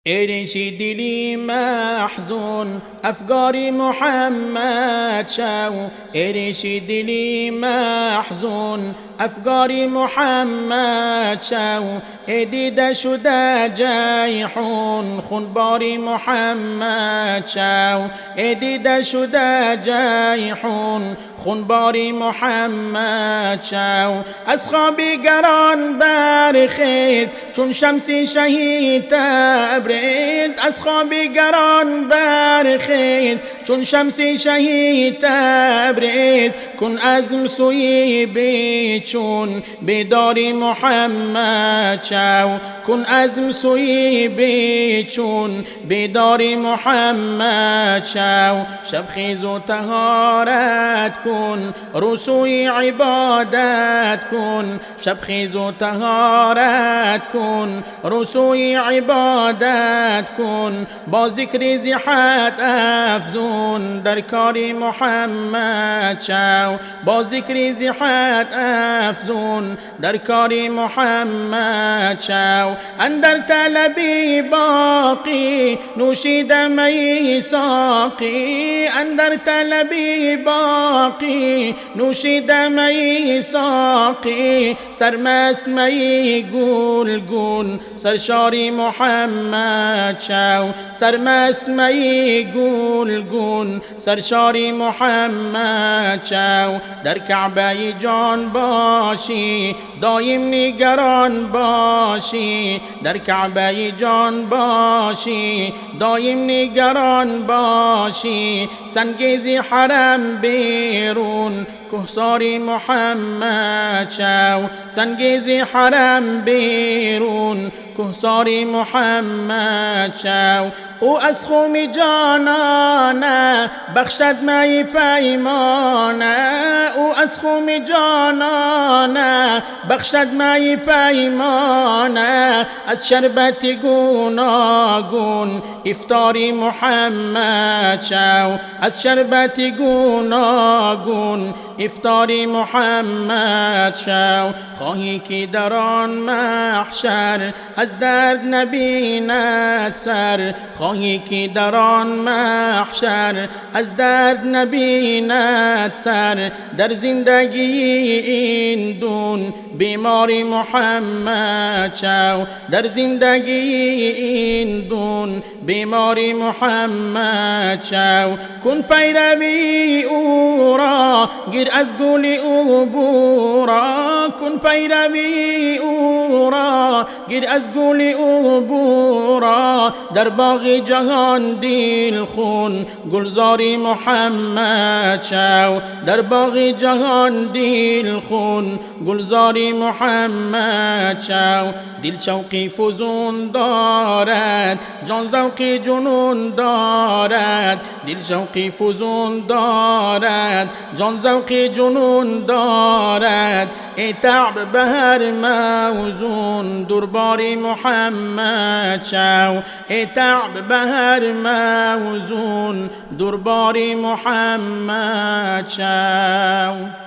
ایریشی دلی محزون افگاری محمد شو ایریشی دلی محزون افگاری محمد شو دیده شده جیحون خونباری محمد شو دیده شده جیحون خونباری محمد شو از خوابی گران برخیز چون شمسی شهید تبریز از خوابی گران برخیز چون شمسی شهید تبریز کن عزم سوی بیچون بیداری محمد شو کن عزم سوی بیچون بیداری محمد شو شب خیز و طهارت کن رسوی عبادت کن شب خیز و طهارت کن رسوی عبادت کن با ذکر زیحت افزون در کاری محمد شو با ذکر زیحت افزون در کاری محمد شو اندر طلبی باقی نوشیده می ساقی اندر طلبی باقی نوشیده می ساقی سرمست می گلگون سرشاری محمد شو سرمست می گلگون سرشاری محمد شو در کعبه جان باشی دایم نگران باشی در کعبه جان باشی دایم نگران باشی سنگیزی حرم بیرون کهساری محمد شو سنگیزی حرم بیرون کهساری محمد شو او از خون جانانه بخشد می پیمانه او از خون جانانه بخشد می پیمانه از شربت گوناگون افطاری محمد شو از شربت گوناگون افطاری محمد شو خواهی که در آن محشر از درد نبیند سر خواهی که در آن محشر از درد نبیند سر در زندگی این دون بیماری محمد شو در زندگی این دون بیماری محمد شو کن پیروی او را گیر از گل او بورا کن پیروی او را گیر از گل او بورا در باغ جهان دیل خون گلزاری محمد شو در باغ جهان دیل خون گلزاری محمد شو دل شوقی فزون دارد جان ذوقی جنون دارد دل شوقی فزون دارد جان ذوقی جنون دارد ای تعب به هر موزون درباری محمد شو ای تعب به هر موزون درباری محمد شو